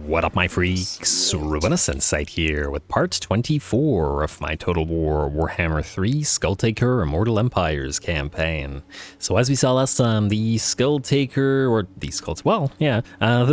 What up, my freaks? RuinusInsight here with part 24 of my Total War Warhammer 3 Skulltaker Immortal Empires campaign. So as we saw last time, the Skulltaker, the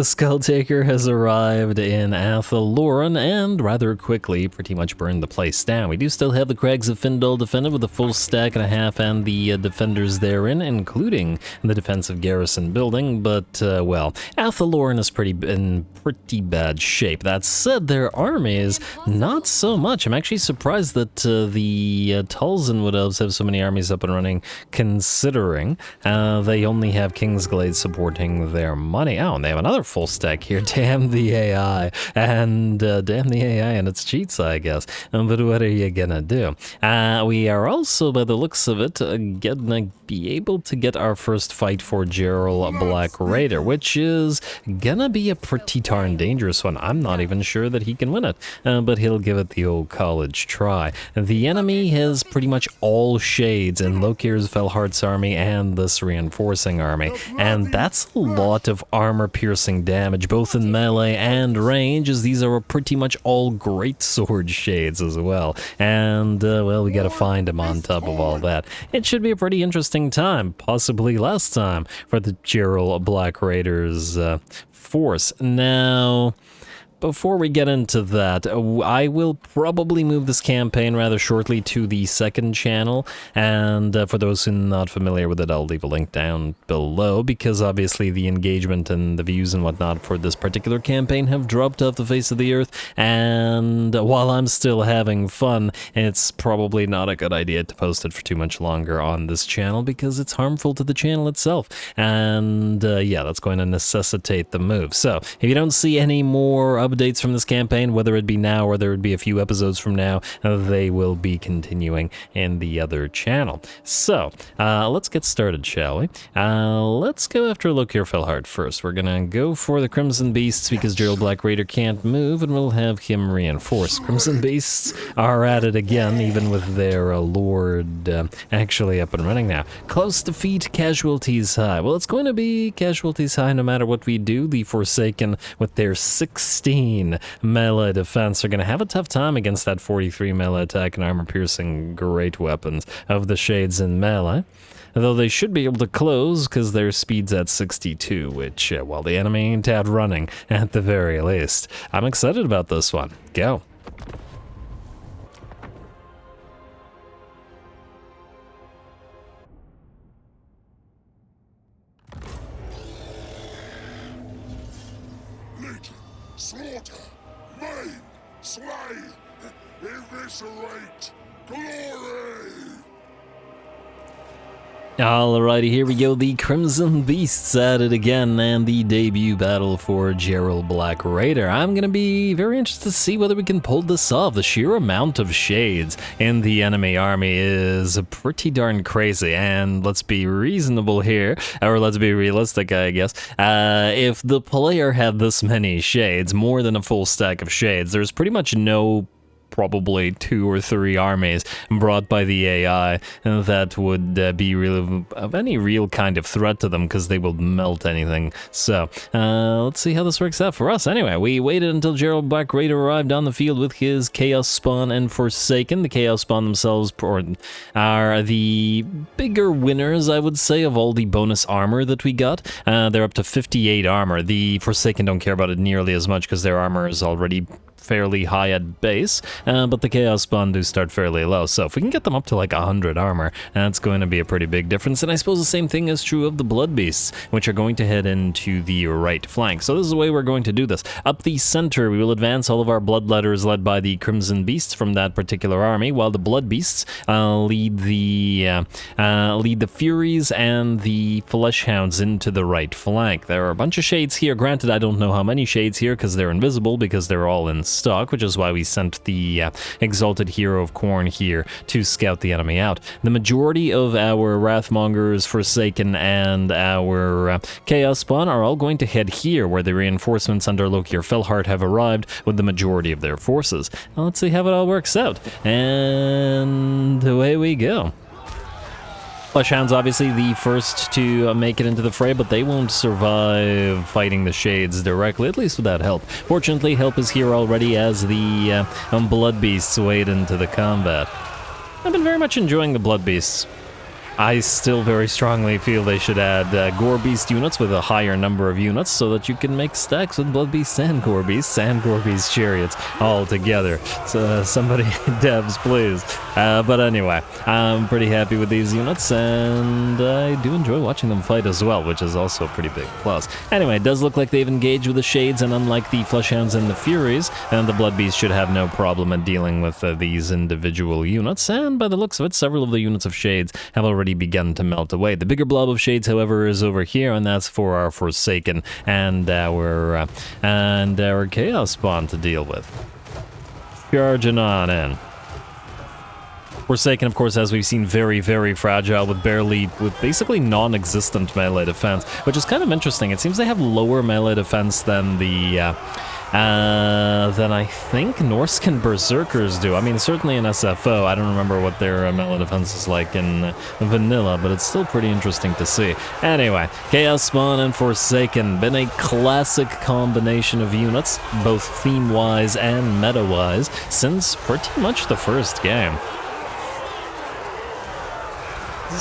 Skulltaker has arrived in Athaloran and rather quickly pretty much burned the place down. We do still have the Crags of Findal defended with a full stack and a half and the defenders therein, including the defensive garrison building, but well, Athaloran is in pretty bad shape. That said, their armies, not so much. I'm actually surprised that the Tulsan Wood Elves have so many armies up and running, considering they only have Kingsglade supporting their money. Oh, and they have another full stack here. Damn the AI, and damn the AI and its cheats, I guess. But what are you gonna do? We are also, by the looks of it, gonna be able to get our first fight for Gerald Black Raider, which is gonna be a pretty darn dangerous one. I'm not even sure that he can win it, but he'll give it the old college try. The enemy has pretty much all shades in Lokhir's Felhart's army and this reinforcing army, and that's a lot of armor-piercing damage, both in melee and range, as these are pretty much all great sword shades as well. And, well, we gotta find him on top of all that. It should be a pretty interesting time, possibly last time, for the Gerald Black Raiders force. Now, before we get into that, I will probably move this campaign rather shortly to the second channel, and for those who are not familiar with it, I'll leave a link down below, because obviously the engagement and the views and whatnot for this particular campaign have dropped off the face of the earth, and while I'm still having fun, it's probably not a good idea to post it for too much longer on this channel, because it's harmful to the channel itself, and yeah, that's going to necessitate the move. So, if you don't see any more updates from this campaign, whether it be now or whether it be a few episodes from now, they will be continuing in the other channel. So, let's get started, shall we? Let's go after Lokhir Felhart first. We're gonna go for the Crimson Beasts because Gerald Black Raider can't move, and we'll have him reinforce. Crimson Beasts are at it again, even with their Lord actually up and running now. Close defeat, casualties high. Well, it's going to be casualties high no matter what we do. The Forsaken, with their 16 melee defense, are going to have a tough time against that 43 melee attack and armor-piercing great weapons of the Shades in melee. Though they should be able to close because their speed's at 62, which, well, the enemy ain't out running at the very least. I'm excited about this one. Go. Slaughter, maim, slay, eviscerate, glory! Alrighty, here we go. The Crimson Beasts at it again, and the debut battle for Gerald Black Raider. I'm gonna be very interested to see whether we can pull this off. The sheer amount of shades in the enemy army is pretty darn crazy, and let's be reasonable here, or let's be realistic, I guess. If the player had this many shades, more than a full stack of shades, there's pretty much no probably 2 or 3 armies brought by the AI that would be really of any real kind of threat to them, because they will melt anything. So let's see how this works out for us. Anyway, we waited until Gerald Black Raider arrived on the field with his Chaos Spawn and Forsaken. The Chaos Spawn themselves are the bigger winners, I would say, of all the bonus armor that we got. They're up to 58 armor. The Forsaken don't care about it nearly as much because their armor is already fairly high at base, but the Chaos Spawn do start fairly low, so if we can get them up to like 100 armor, that's going to be a pretty big difference. And I suppose the same thing is true of the Blood Beasts, which are going to head into the right flank. So this is the way we're going to do this. Up the center, we will advance all of our Bloodletters led by the Crimson Beasts from that particular army, while the Blood Beasts lead the Furies and the Fleshhounds into the right flank. There are a bunch of shades here. Granted, I don't know how many shades here because they're invisible, because they're all in stock, which is why we sent the Exalted Hero of Khorne here to scout the enemy out. The majority of our Wrathmongers, Forsaken, and our Chaos Spawn are all going to head here, where the reinforcements under Lokhir Felhart have arrived with the majority of their forces. Now, let's see how it all works out. And away we go. Fleshhounds obviously the first to make it into the fray, but they won't survive fighting the Shades directly, at least without help. Fortunately, help is here already as the Blood Beasts wade into the combat. I've been very much enjoying the Blood Beasts. I still very strongly feel they should add Gore Beast units with a higher number of units so that you can make stacks with Blood Beasts and Gore Beast chariots all together. So somebody, devs, please. But anyway, I'm pretty happy with these units, and I do enjoy watching them fight as well, which is also a pretty big plus. Anyway, it does look like they've engaged with the Shades, and unlike the Fleshhounds and the Furies, and the Blood Beasts should have no problem at dealing with these individual units, and by the looks of it, several of the units of Shades have already begun to melt away. The bigger blob of Shades, however, is over here, and that's for our Forsaken and our Chaos Spawn to deal with. Charging on in. Forsaken, of course, as we've seen, very, very fragile with basically non-existent melee defense, which is kind of interesting. It seems they have lower melee defense than I think Norscan Berserkers do. I mean, certainly in SFO, I don't remember what their melee defense is like in vanilla, but it's still pretty interesting to see. Anyway, Chaos Spawn and Forsaken, been a classic combination of units, both theme-wise and meta-wise, since pretty much the first game.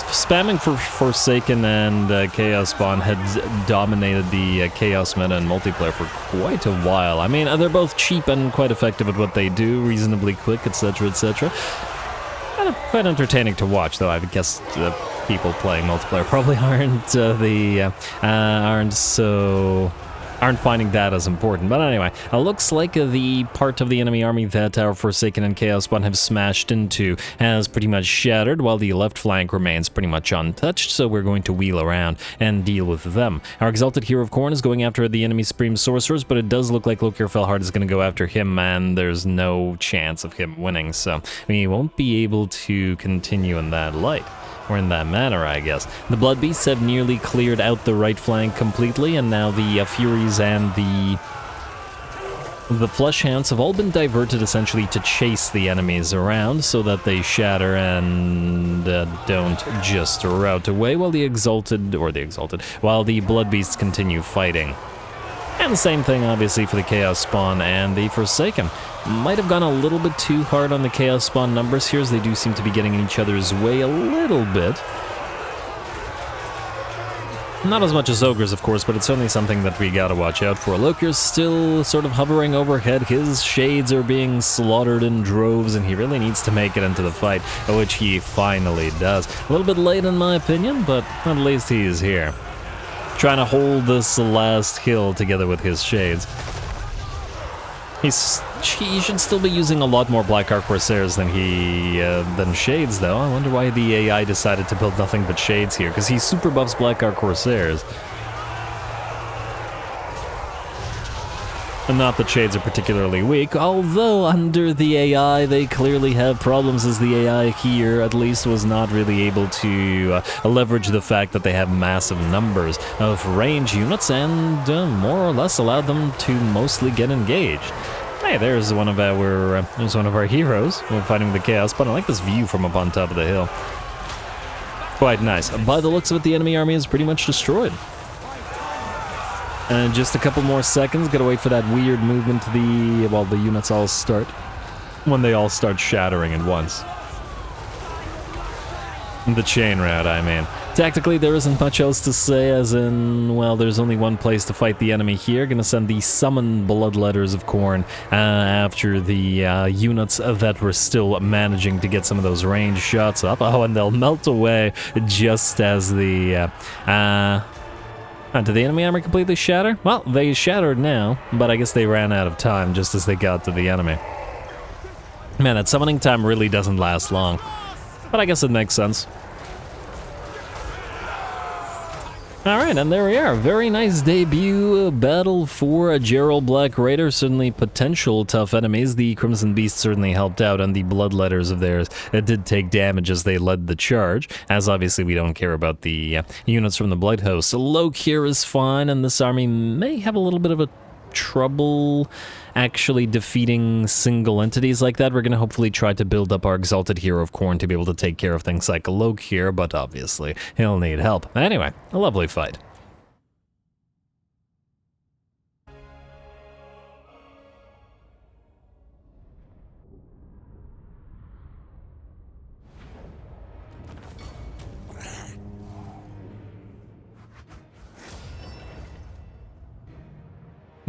Spamming for Forsaken and Chaos Spawn had dominated the Chaos meta and multiplayer for quite a while. I mean, they're both cheap and quite effective at what they do, reasonably quick, etc., etc. Quite entertaining to watch, though. I would guess the people playing multiplayer probably aren't finding that as important. But anyway, it looks like the part of the enemy army that our Forsaken and Chaos Spawn have smashed into has pretty much shattered, while the left flank remains pretty much untouched, so we're going to wheel around and deal with them. Our Exalted Hero of Khorne is going after the enemy Supreme Sorcerers, but it does look like Lokhir Felhard is going to go after him, and there's no chance of him winning, so we won't be able to continue in that light. Or in that manner, I guess. The Blood Beasts have nearly cleared out the right flank completely, and now the Furies and the Fleshhounds have all been diverted essentially to chase the enemies around so that they shatter and don't just rout away while the Blood Beasts continue fighting. And the same thing, obviously, for the Chaos Spawn and the Forsaken. Might have gone a little bit too hard on the Chaos Spawn numbers here, as they do seem to be getting in each other's way a little bit. Not as much as Ogres, of course, but it's certainly something that we gotta watch out for. Lokhir's still sort of hovering overhead. His Shades are being slaughtered in droves, and he really needs to make it into the fight, which he finally does. A little bit late, in my opinion, but at least he is here. Trying to hold this last hill together with his Shades. He should still be using a lot more Blackheart Corsairs than Shades, though. I wonder why the AI decided to build nothing but Shades here, because he super buffs Blackheart Corsairs. And not that Shades are particularly weak, although under the AI they clearly have problems, as the AI here at least was not really able to leverage the fact that they have massive numbers of range units and more or less allowed them to mostly get engaged. Hey, there's one of our heroes. We're fighting the Chaos, but I like this view from up on top of the hill. Quite nice. By the looks of it, the enemy army is pretty much destroyed. And just a couple more seconds, gotta wait for that weird movement the units all start. When they all start shattering at once. The chain route, I mean. Tactically, there isn't much else to say, as in, well, there's only one place to fight the enemy here. Gonna send the Summon Bloodletters of Khorne after the units that were still managing to get some of those range shots up. Oh, and they'll melt away just as the... did the enemy armor completely shatter? Well, they shattered now, but I guess they ran out of time just as they got to the enemy. Man, that summoning time really doesn't last long, but I guess it makes sense. Alright, and there we are. Very nice debut battle for a Gerald Black Raider. Certainly potential tough enemies. The Crimson Beast certainly helped out, and the Bloodletters of theirs did take damage as they led the charge, as obviously we don't care about the units from the Blight Host. So Lokhir is fine, and this army may have a little bit of a trouble actually defeating single entities like that. We're going to hopefully try to build up our Exalted Hero of Khorne to be able to take care of things like Lokhir, but obviously he'll need help. Anyway, a lovely fight.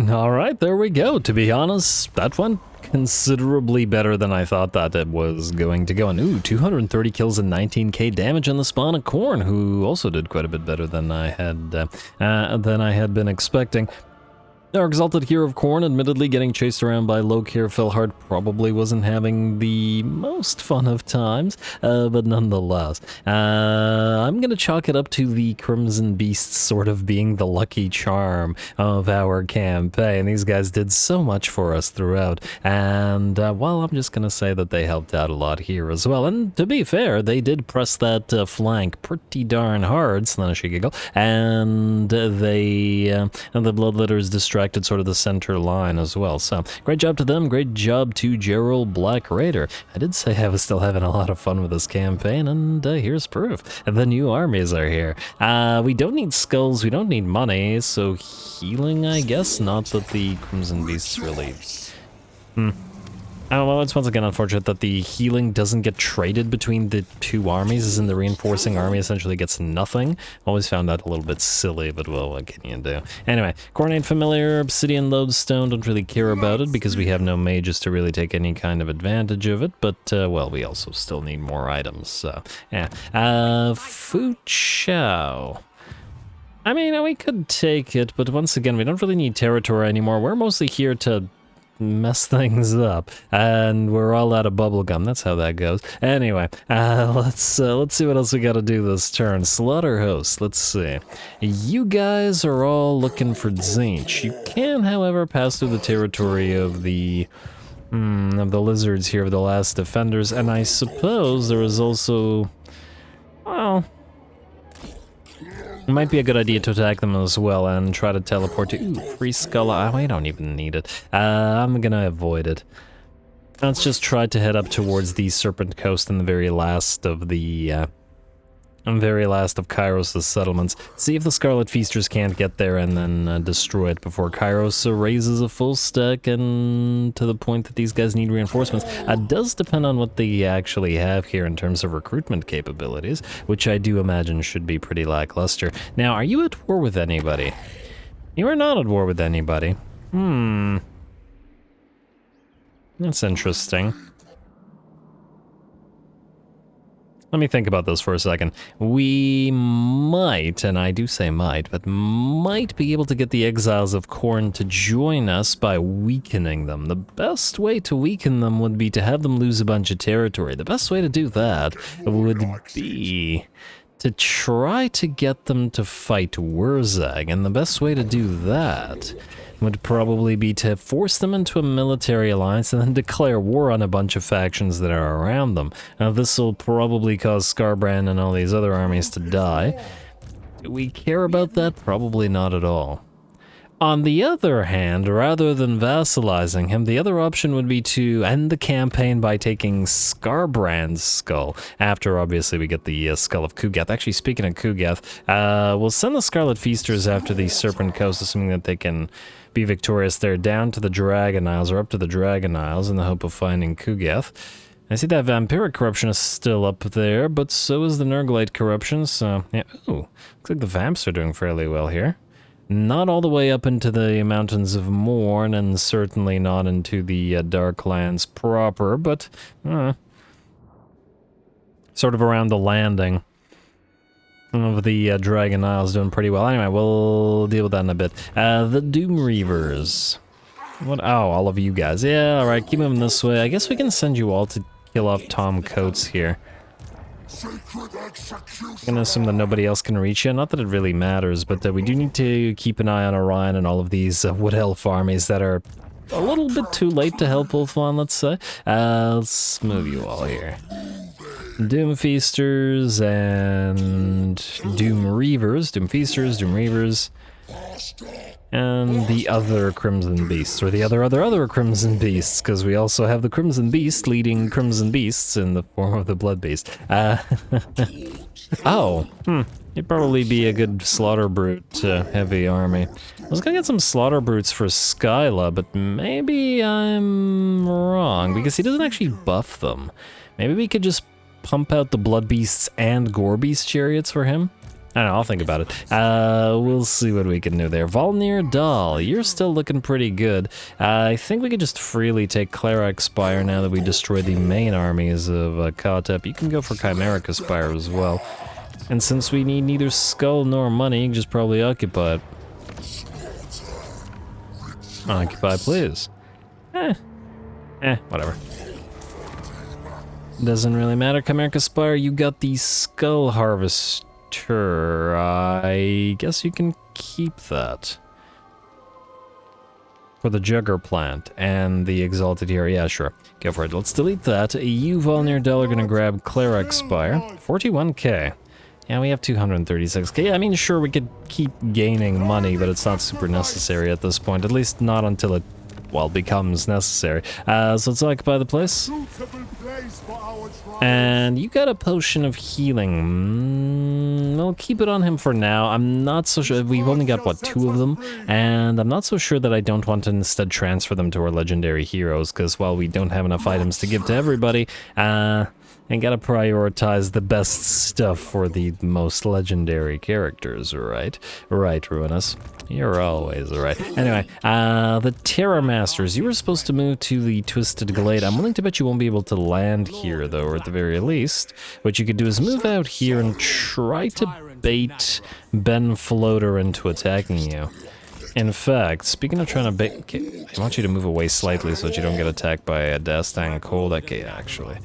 Alright, there we go. To be honest, that went considerably better than I thought that it was going to go. And ooh, 230 kills and 19k damage on the spawn of Khorne, who also did quite a bit better than I had been expecting. Our Exalted Hero of Khorne, admittedly getting chased around by Lokhir Felhard, probably wasn't having the most fun of times, but nonetheless. I'm gonna chalk it up to the Crimson Beasts sort of being the lucky charm of our campaign. These guys did so much for us throughout, and well, I'm just gonna say that they helped out a lot here as well. And to be fair, they did press that flank pretty darn hard, Slanishy Giggle, and the Bloodletters distracted sort of the center line as well. So great job to them, great job to Gerald Black Raider. I did say I was still having a lot of fun with this campaign, and here's proof. The new armies are here. We don't need skulls, we don't need money, so healing, I guess. Not that the Crimson Beasts really... I don't know, it's once again unfortunate that the healing doesn't get traded between the two armies, as in the reinforcing army essentially gets nothing. Always found that a little bit silly, but well, what can you do? Anyway, Coronate Familiar, Obsidian Lodestone, don't really care about it because we have no mages to really take any kind of advantage of it, but well, we also still need more items, so yeah. Fu Chao. I mean, we could take it, but once again, we don't really need territory anymore. We're mostly here to mess things up, and we're all out of bubblegum. That's how that goes. Anyway, let's see what else we gotta do this turn. Slaughter Host, let's see. You guys are all looking for Zinch. You can, however, pass through the territory of the lizards here, of the last defenders, and I suppose there is also, well, it might be a good idea to attack them as well and try to teleport to... Ooh, free skull. I don't even need it. I'm gonna avoid it. Let's just try to head up towards the Serpent Coast and the very last of the... Kairos' settlements. See if the Scarlet Feasters can't get there and then destroy it before Kairos raises a full stack, and to the point that these guys need reinforcements. It does depend on what they actually have here in terms of recruitment capabilities, which I do imagine should be pretty lackluster. Now, are you at war with anybody? You are not at war with anybody. That's interesting. Let me think about this for a second. We might, and I do say might, but might be able to get the Exiles of Khorne to join us by weakening them. The best way to weaken them would be to have them lose a bunch of territory. The best way to do that would be to try to get them to fight Wurzag, and the best way to do that would probably be to force them into a military alliance and then declare war on a bunch of factions that are around them. Now, this will probably cause Skarbrand and all these other armies to die. Do we care about that? Probably not at all. On the other hand, rather than vassalizing him, the other option would be to end the campaign by taking Skarbrand's skull, after obviously we get the skull of Kugath. Actually, speaking of Kugath, we'll send the Scarlet Feasters after the Serpent Coast, assuming that they can be victorious there, down to the Dragon Isles, or up to the Dragon Isles, in the hope of finding Kugath. I see that Vampiric Corruption is still up there, but so is the Nurglite Corruption, so yeah. Ooh, looks like the Vamps are doing fairly well here. Not all the way up into the Mountains of Morn, and certainly not into the Darklands proper, but sort of around the landing of the Dragon Isles, doing pretty well. Anyway, we'll deal with that in a bit. The Doom Reavers. What? Oh, all of you guys. Yeah, alright, keep moving this way. I guess we can send you all to kill off Tom Coates here. I'm gonna assume that nobody else can reach you. Not that it really matters, but we do need to keep an eye on Orion and all of these Wood Elf armies that are a little bit too late to help Ulthuan, let's say. Let's move you all here. Doom Feasters and Doom Reavers. Doom Feasters, Doom Reavers. and the other Crimson Beasts, or the other Crimson Beasts, because we also have the Crimson Beast leading Crimson Beasts in the form of the Blood Beast. It'd probably be a good Slaughter Brute heavy army. I was gonna get some Slaughter Brutes for Skyla, but maybe I'm wrong, because he doesn't actually buff them. Maybe we could just pump out the Blood Beasts and Gore Beast chariots for him? I don't know, I'll think about it. We'll see what we can do there. Volnir Dahl, you're still looking pretty good. I think we could just freely take Cleric Spire now that we destroyed the main armies of Katep. You can go for Chimerica Spire as well. And since we need neither skull nor money, you can just probably occupy it. Occupy, please. Whatever. Doesn't really matter. Chimerica Spire, you got the Skull Harvester. I guess you can keep that. For the Jugger Plant and the Exalted Hero. Yeah, sure. Go for it. Let's delete that. You, Volnir Dell, are gonna grab Cleric Spire. 41k. Yeah, we have 236k. I mean, sure, we could keep gaining money, but it's not super necessary at this point. At least not until it, well, becomes necessary. So let's occupy the place. And you got a potion of healing. We'll keep it on him for now. I'm not so sure. We've only got, what, 2 of them? And I'm not so sure that I don't want to instead transfer them to our legendary heroes, because, well, we don't have enough items to give to everybody. And gotta prioritize the best stuff for the most legendary characters, right? Right, Ruinous. You're always right. Anyway, the Terror Masters. You were supposed to move to the Twisted Glade. I'm willing to bet you won't be able to land here, though, or at the very least. What you could do is move out here and try to bait Ben Floater into attacking you. In fact, speaking of trying to bait... Okay, I want you to move away slightly so that you don't get attacked by a Dastang Cold. Okay, actually.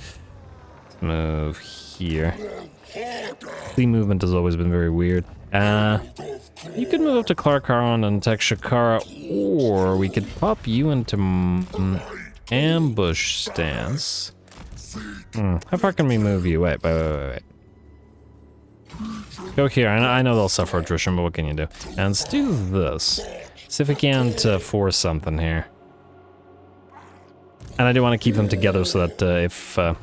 Move here. The movement has always been very weird. You could move up to Clarkaron and attack Shakara, or we could pop you into ambush stance. How far can we move you? Wait. Go here. I know they'll suffer attrition, but what can you do? And let's do this. See if we can't force something here. And I do want to keep them together so that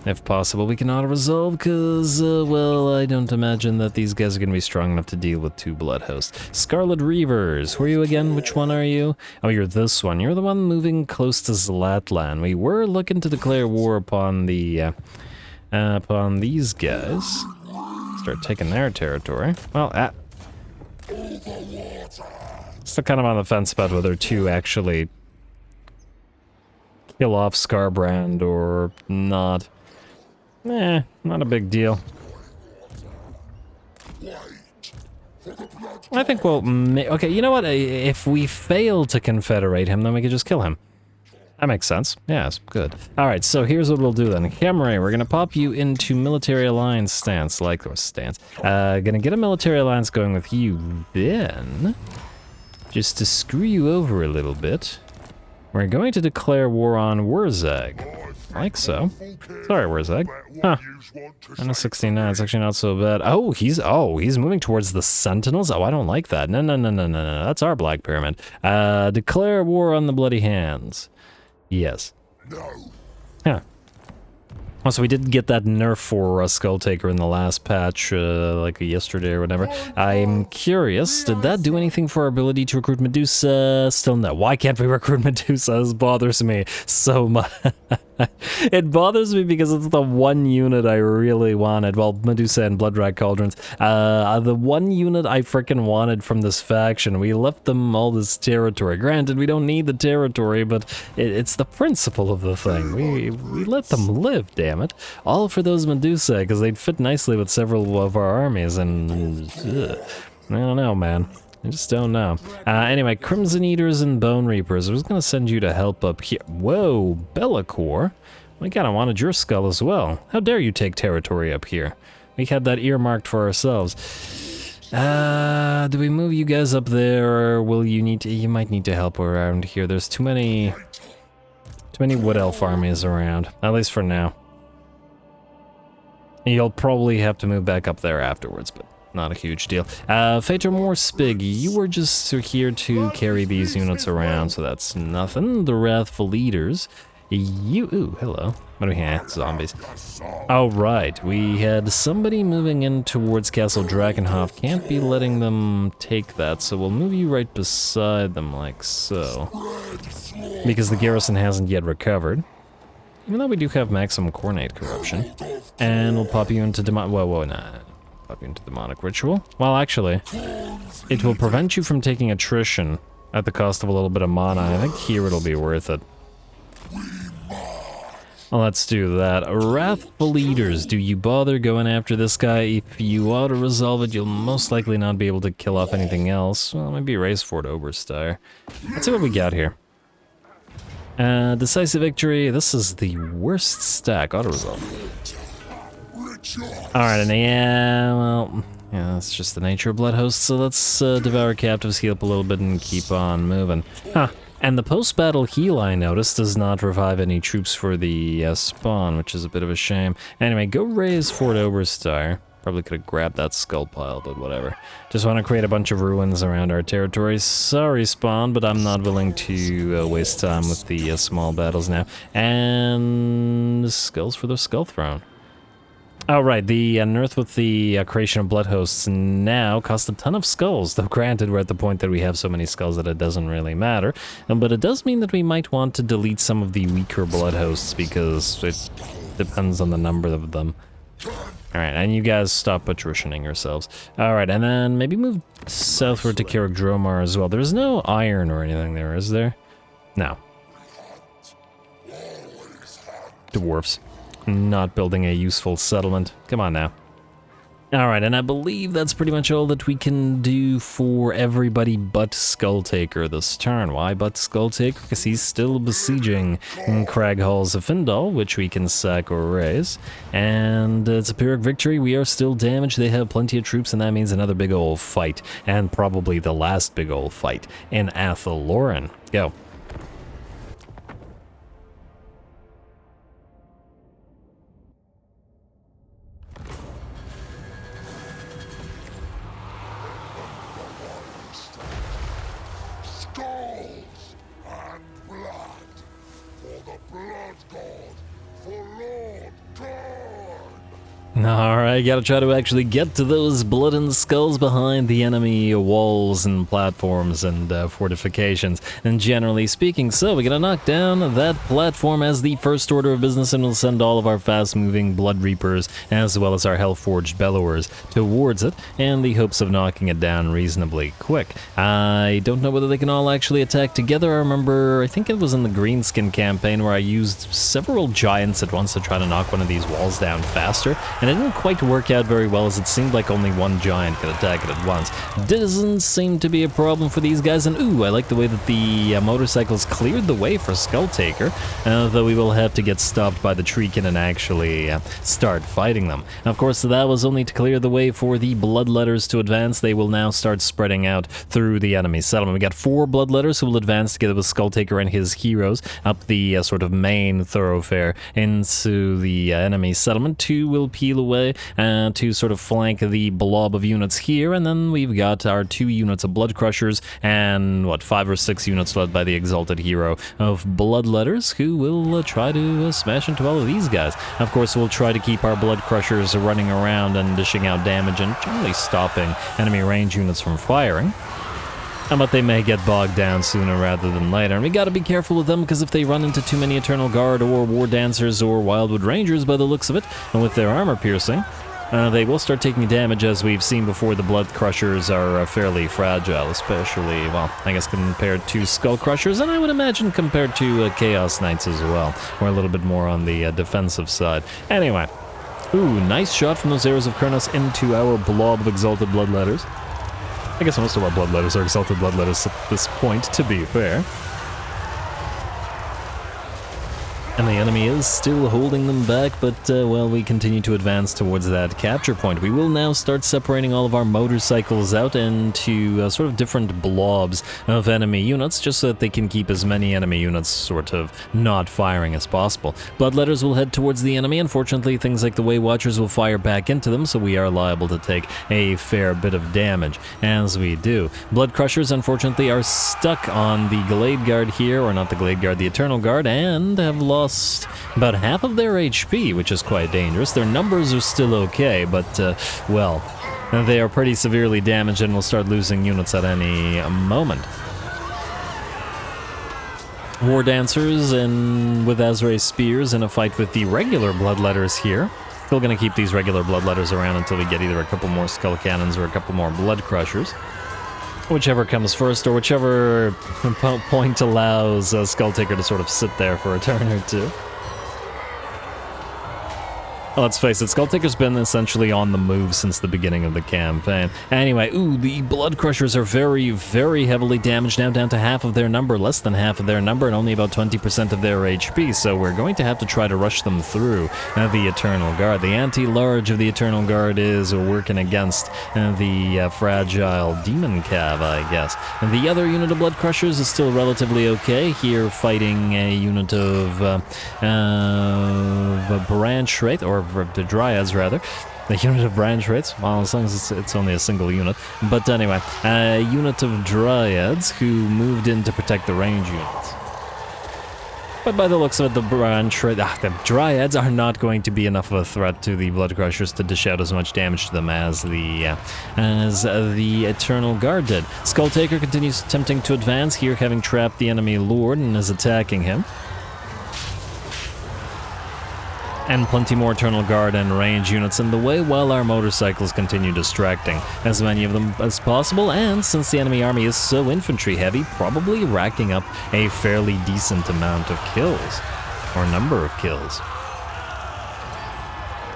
if possible, we can auto-resolve, because, well, I don't imagine that these guys are going to be strong enough to deal with 2 Blood Hosts. Scarlet Reavers, who are you again? Which one are you? Oh, you're this one. You're the one moving close to Zlatlan. We were looking to declare war upon the, upon these guys. Start taking their territory. Well, still kind of on the fence about whether to actually kill off Scarbrand or not. Not a big deal. I think we'll okay, you know what? If we fail to confederate him, then we could just kill him. That makes sense. Yes, good. Alright, so here's what we'll do then. Camray, we're gonna pop you into military alliance stance, gonna get a military alliance going with you, then, just to screw you over a little bit, we're going to declare war on Wurzag. Like so. Sorry, Wurzag. Huh. And a 69, it's actually not so bad. Oh, he's moving towards the Sentinels? Oh, I don't like that. No. That's our Black Pyramid. Declare war on the Bloody Hands. Yes. No. Huh. Oh, so we did get that nerf for Skulltaker in the last patch, like yesterday or whatever. I'm curious, did that do anything for our ability to recruit Medusa? Still no. Why can't we recruit Medusa? This bothers me so much. It bothers me because it's the one unit I really wanted. Well, Medusa and Bloodrat Cauldrons. The one unit I frickin' wanted from this faction. We left them all this territory. Granted, we don't need the territory, but it's the principle of the thing. We let them live, damn it. All for those Medusa, because they'd fit nicely with several of our armies, and I don't know, man. I just don't know. Anyway, Crimson Eaters and Bone Reapers. I was gonna send you to help up here. Whoa, Bellacore. We kinda wanted your skull as well. How dare you take territory up here? We had that earmarked for ourselves. Do we move you guys up there, or will you need to? You might need to help around here. There's too many Wood Elf armies around, at least for now. You'll probably have to move back up there afterwards, but not a huge deal. Phaetor Spig, you were just here to carry these units around, so that's nothing. The Wrathful Leaders, ooh, hello. What do we have? Zombies. Oh, right. We had somebody moving in towards Castle Drakenhof. Can't be letting them take that, so we'll move you right beside them like so. Because the garrison hasn't yet recovered. Even though we do have maximum Khorne corruption. And we'll pop you into pop you into demonic ritual. Well, actually, it will prevent you from taking attrition at the cost of a little bit of mana. I think here it'll be worth it. Well, let's do that. Wrathful Leaders, do you bother going after this guy? If you auto-resolve it, you'll most likely not be able to kill off anything else. Well, maybe race Fort Oberstyre. Let's see what we got here. Decisive Victory. This is the worst stack. Auto-resolve. Alright, and yeah, that's just the nature of Blood Hosts, so let's devour captives, heal up a little bit, and keep on moving. Huh. And the post-battle heal, I noticed, does not revive any troops for the spawn, which is a bit of a shame. Anyway, go raise Fort Oberstyre. Probably could have grabbed that skull pile, but whatever. Just want to create a bunch of ruins around our territory. Sorry, spawn, but I'm not willing to waste time with the small battles now. And skulls for the Skull Throne. Oh, right, the nerf with the creation of blood hosts now cost a ton of skulls, though granted we're at the point that we have so many skulls that it doesn't really matter. But it does mean that we might want to delete some of the weaker blood hosts because it depends on the number of them. Alright, and you guys stop attritioning yourselves. Alright, and then maybe move southward to Carrick Dromar as well. There's no iron or anything there, is there? No. Dwarfs. Not building a useful settlement. Come on now. Alright, and I believe that's pretty much all that we can do for everybody but Skulltaker this turn. Why but Skulltaker? Because he's still besieging Crag Halls of Findal, which we can sack or raise. And it's a Pyrrhic victory. We are still damaged. They have plenty of troops, and that means another big ol' fight. And probably the last big ol' fight in Athel-Loren. Go. Alright, gotta try to actually get to those blood and skulls behind the enemy walls and platforms and fortifications. And generally speaking, so we gotta knock down that platform as the first order of business, and we'll send all of our fast-moving Blood Reapers as well as our Hellforged Bellowers towards it in the hopes of knocking it down reasonably quick. I don't know whether they can all actually attack together. I remember, I think it was in the Greenskin campaign where I used several giants at once to try to knock one of these walls down faster. And it didn't quite work out very well, as it seemed like only one giant could attack it at once. Doesn't seem to be a problem for these guys, and ooh, I like the way that the motorcycles cleared the way for Skulltaker, though we will have to get stopped by the Treekin and actually start fighting them. And of course, that was only to clear the way for the Bloodletters to advance. They will now start spreading out through the enemy settlement. We got 4 Bloodletters who will advance together with Skulltaker and his heroes up the sort of main thoroughfare into the enemy settlement. 2 will peel away to sort of flank the blob of units here, and then we've got our 2 units of Blood Crushers and, what, 5 or 6 units led by the exalted hero of Bloodletters, who will try to smash into all of these guys. Of course, we'll try to keep our Blood Crushers running around and dishing out damage and generally stopping enemy range units from firing. But they may get bogged down sooner rather than later, and we gotta be careful with them, because if they run into too many Eternal Guard or War Dancers or Wildwood Rangers by the looks of it, and with their armor piercing, they will start taking damage. As we've seen before, the Blood Crushers are fairly fragile, especially, well, I guess compared to Skull Crushers, and I would imagine compared to Chaos Knights as well. We're a little bit more on the defensive side. Anyway, ooh, nice shot from those arrows of Khorne into our blob of Exalted Bloodletters. I guess most of our Bloodletters are Exalted Bloodletters at this point, to be fair. And the enemy is still holding them back, but, well, we continue to advance towards that capture point. We will now start separating all of our motorcycles out into sort of different blobs of enemy units, just so that they can keep as many enemy units sort of not firing as possible. Bloodletters will head towards the enemy. Unfortunately, things like the Way Watchers will fire back into them, so we are liable to take a fair bit of damage as we do. Blood Crushers, unfortunately, are stuck on the Glade Guard here, or not the Glade Guard, the Eternal Guard, and have lost about half of their HP, which is quite dangerous. Their numbers are still okay, but, well, they are pretty severely damaged and will start losing units at any moment. War Dancers with Azrae Spears in a fight with the regular Bloodletters here. Still gonna keep these regular Bloodletters around until we get either a couple more Skull Cannons or a couple more Blood Crushers. Whichever comes first, or whichever point allows Skulltaker to sort of sit there for a turn or two. Well, let's face it, Skulltaker's been essentially on the move since the beginning of the campaign. Anyway, the Blood Crushers are very, very heavily damaged, now down to half of their number, less than half of their number, and only about 20% of their HP, so we're going to have to try to rush them through the Eternal Guard. The anti-large of the Eternal Guard is working against the fragile Demon Cav, I guess. And the other unit of Blood Crushers is still relatively okay, here fighting a unit of Branch Wraith, or the Dryads, rather. The unit of Branch Wraiths, well, as long as it's only a single unit. But anyway, a unit of Dryads who moved in to protect the range units. But by the looks of it, the Dryads are not going to be enough of a threat to the Blood Crushers to dish out as much damage to them as the Eternal Guard did. Skulltaker continues attempting to advance here, having trapped the enemy Lord and is attacking him. And plenty more Eternal Guard and range units in the way, while our motorcycles continue distracting as many of them as possible, and since the enemy army is so infantry heavy, probably racking up a fairly decent amount of kills, or number of kills.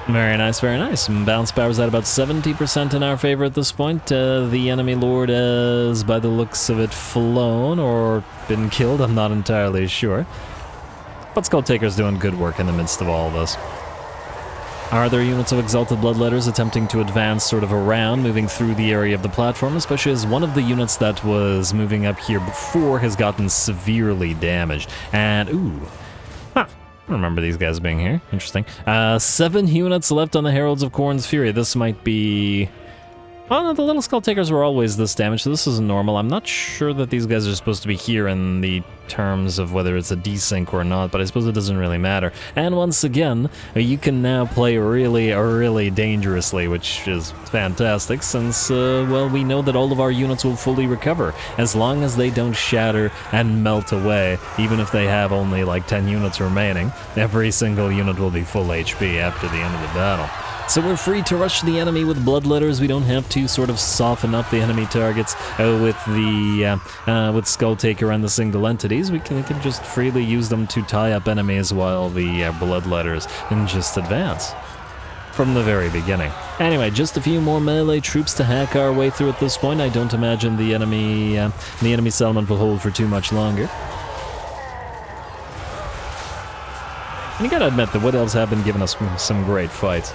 Very nice, very nice. Bounce power's at about 70% in our favor at this point. The enemy Lord has, by the looks of it, flown or been killed, I'm not entirely sure. But Skulltaker's doing good work in the midst of all of this. Our other units of Exalted Bloodletters attempting to advance sort of around, moving through the area of the platform, especially as one of the units that was moving up here before has gotten severely damaged. And, I remember these guys being here. Interesting. 7 units left on the Heralds of Khorne's Fury. This might be... Oh no, the little Skulltakers were always this damage, so this is normal. I'm not sure that these guys are supposed to be here in the terms of whether it's a desync or not, but I suppose it doesn't really matter. And once again, you can now play really dangerously, which is fantastic, since, well, we know that all of our units will fully recover, as long as they don't shatter and melt away. Even if they have only like 10 units remaining, every single unit will be full HP after the end of the battle. So we're free to rush the enemy with Bloodletters. We don't have to sort of soften up the enemy targets with Skulltaker and the single entities. We can just freely use them to tie up enemies while the Bloodletters and just advance from the very beginning. Anyway, just a few more melee troops to hack our way through at this point. I don't imagine the enemy settlement will hold for too much longer. And you gotta admit, the Wood Elves have been giving us some great fights.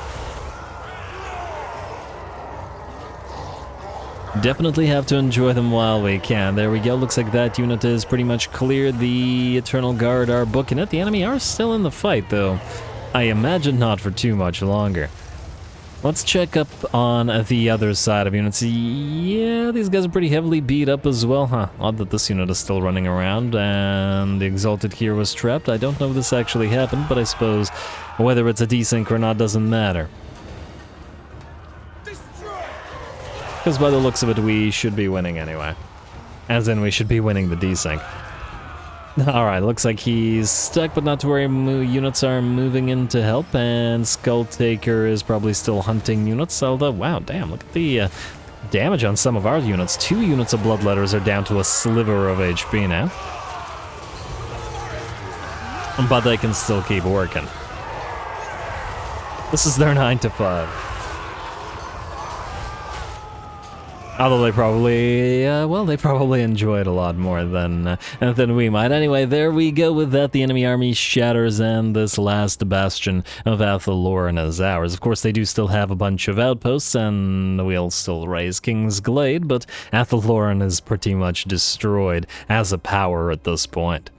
Definitely have to enjoy them while we can. There we go, looks like that unit is pretty much cleared. The Eternal Guard are booking it. The enemy are still in the fight, though. I imagine not for too much longer. Let's check up on the other side of units. Yeah, these guys are pretty heavily beat up as well, huh? Odd that this unit is still running around, and the Exalted here was trapped. I don't know if this actually happened, but I suppose whether it's a desync or not doesn't matter. Because by the looks of it, we should be winning anyway. As in, we should be winning the desync. Alright, looks like he's stuck, but not to worry, units are moving in to help, and Skulltaker is probably still hunting units, although, wow, damn, look at the damage on some of our units. 2 units of Bloodletters are down to a sliver of HP now. But they can still keep working. This is their 9 to 5. Although they probably, well, they probably enjoy it a lot more than we might. Anyway, there we go with that. The enemy army shatters, and this last bastion of Athalloran is ours. Of course, they do still have a bunch of outposts, and we'll still raise King's Glade, but Athalloran is pretty much destroyed as a power at this point.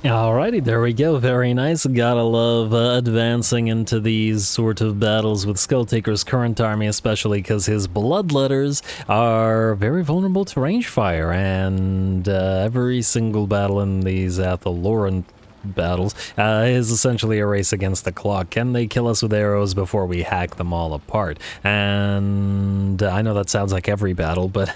Alrighty, there we go. Very nice. Gotta love advancing into these sort of battles with Skulltaker's current army, especially because his bloodletters are very vulnerable to range fire, and every single battle in these Athalloran battles is essentially a race against the clock. Can they kill us with arrows before we hack them all apart? And I know that sounds like every battle, but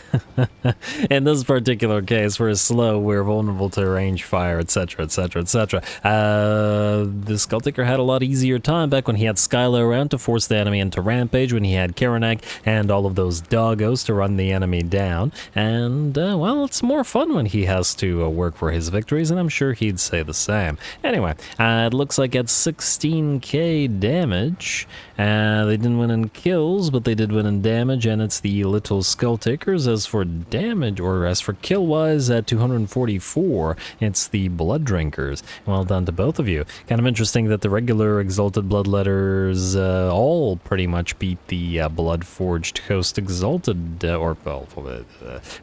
in this particular case, we're slow, we're vulnerable to range fire, etc, etc, etc. The Skulltaker had a lot easier time back when he had Skylar around to force the enemy into rampage, when he had Khorne and all of those doggos to run the enemy down, and well, it's more fun when he has to work for his victories, and I'm sure he'd say the same. Anyway, it looks like at 16k damage, they didn't win in kills, but they did win in damage, and it's the little Skulltakers. As for damage, or as for kill-wise, at 244, it's the Blood Drinkers. Well done to both of you. Kind of interesting that the regular Exalted Bloodletters all pretty much beat the Blood-Forged Host Exalted, or well,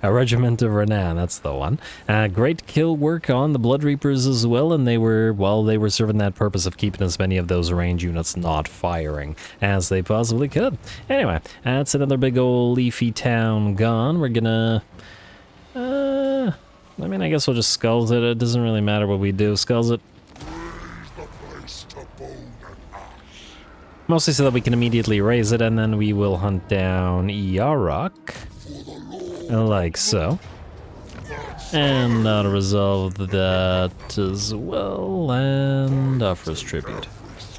a Regiment of Renown, that's the one. Great kill work on the Blood Reapers as well, and they were serving that purpose of keeping as many of those range units not firing as they possibly could. Anyway, that's another big old leafy town gone. We're gonna I mean, I guess we'll just skulls it. It doesn't really matter what we do. Skulls it. Mostly so that we can immediately raise it, and then we will hunt down Yarok, like so. And auto-resolve that as well, and offers tribute.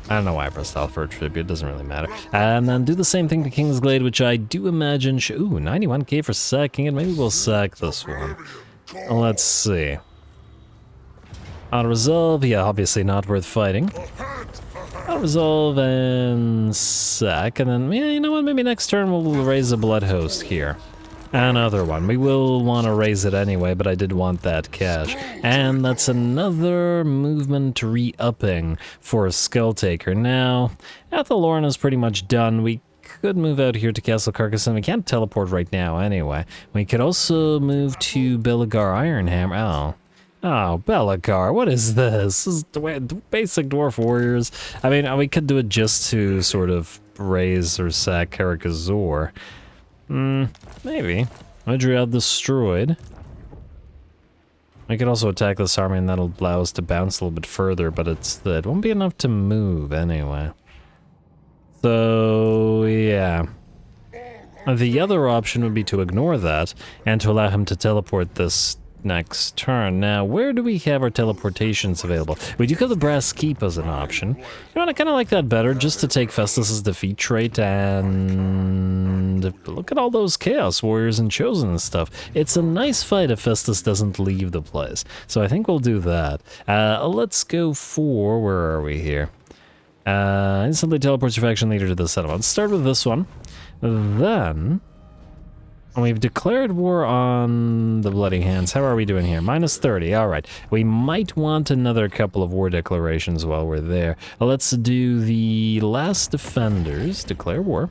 I don't know why I pressed offer tribute, doesn't really matter. And then do the same thing to King's Glade, which I do imagine ooh, 91k for sacking it. Maybe we'll sack this one. Let's see. Auto-resolve, yeah, obviously not worth fighting. Auto-resolve and sack, and then, yeah, you know what, maybe next turn we'll raise a Blood Host here. Another one. We will want to raise it anyway, but I did want that cash. And that's another movement re-upping for Skulltaker. Now, Athalloran is pretty much done. We could move out here to Castle Carcassonne. We can't teleport right now anyway. We could also move to Belagar Ironhammer. Oh, Belagar, what is this? This is basic dwarf warriors. I mean, we could do it just to sort of raise or sack Karakazor. Maybe. Madriel destroyed. I could also attack this army, and that'll allow us to bounce a little bit further, but it won't be enough to move anyway. So, yeah. The other option would be to ignore that, and to allow him to teleport this next turn. Now, where do we have our teleportations available? We do have the Brass Keep as an option. You know what, I kind of like that better, just to take Festus's defeat trait, and look at all those Chaos Warriors and Chosen and stuff. It's a nice fight if Festus doesn't leave the place, so I think we'll do that. Let's go for, where are we here? Instantly teleports your faction leader to the settlement. Let's start with this one. Then we've declared war on the Bloody Hands. How are we doing here? Minus 30. All right. We might want another couple of war declarations while we're there. Let's do the Last Defenders. Declare war.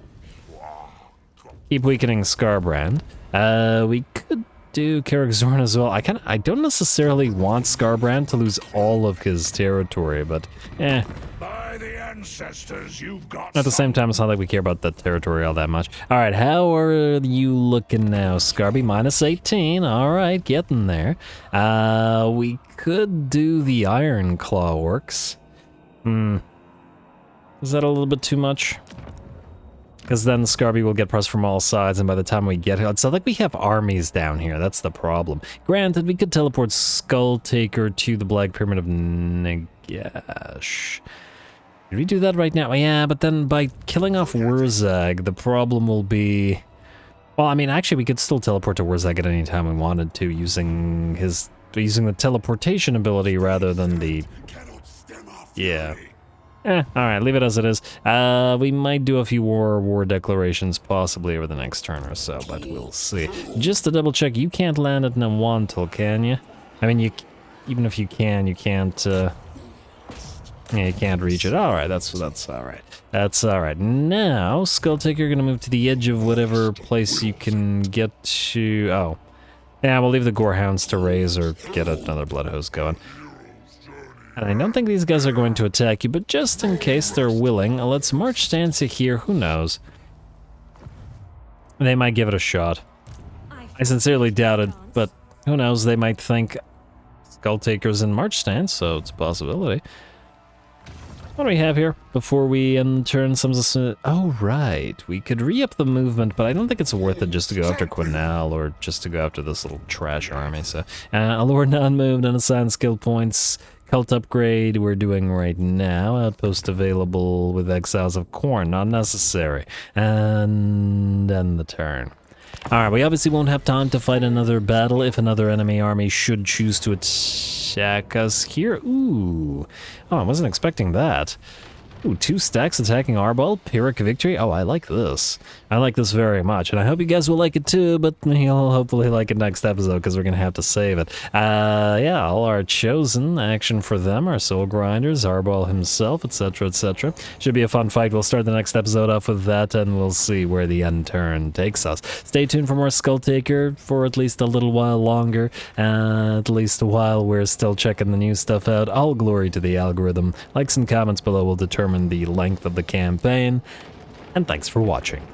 Keep weakening Scarbrand. We could do Karakazorn as well. I don't necessarily want Scarbrand to lose all of his territory, but By the ancestors, you've got at the same time, it's not like we care about that territory all that much. All right, how are you looking now, Scarby? Minus 18. All right, getting there. We could do the Iron Claw Works. Is that a little bit too much? Because then Scarby will get pressed from all sides, and by the time we get here, it's not like we have armies down here. That's the problem. Granted, we could teleport Skulltaker to the Black Pyramid of Nagash. Did we do that right now? Yeah, but then by killing off Wurzag, the problem will be... Well, I mean, actually, we could still teleport to Wurzag at any time we wanted to, using the teleportation ability rather than the... Yeah. Alright, leave it as it is. We might do a few war declarations possibly over the next turn or so, but we'll see. Just to double check, you can't land at Nawantel, can you? I mean, even if you can, you can't, yeah, you can't reach it. Alright, that's alright. That's alright. Now, Skulltaker gonna move to the edge of whatever place you can get to... Oh. Yeah, we'll leave the Gorehounds to raise or get another Blood Hose going. And I don't think these guys are going to attack you, but just in case they're willing, let's march Stancy here, who knows. They might give it a shot. I sincerely doubt it, but who knows, they might think Skulltaker's in march stance, so it's a possibility. What do we have here before we turn some... Oh, right. We could re-up the movement, but I don't think it's worth it just to go after Quinel or just to go after this little trash army. So, allure non-moved and assign skill points. Cult upgrade we're doing right now. Outpost available with Exiles of Khorne. Not necessary. And end the turn. Alright, we obviously won't have time to fight another battle if another enemy army should choose to attack us here. Ooh. Oh, I wasn't expecting that. Ooh, 2 stacks attacking Arbol, Pyrrhic Victory. Oh, I like this. I like this very much, and I hope you guys will like it too, but you'll hopefully like it next episode, because we're going to have to save it. Yeah, all our chosen action for them are Soul Grinders, Arbol himself, etc., etc. Should be a fun fight. We'll start the next episode off with that, and we'll see where the end turn takes us. Stay tuned for more Skulltaker for at least a little while longer, at least a while we're still checking the new stuff out. All glory to the algorithm. Likes and comments below will determine the length of the campaign, and thanks for watching.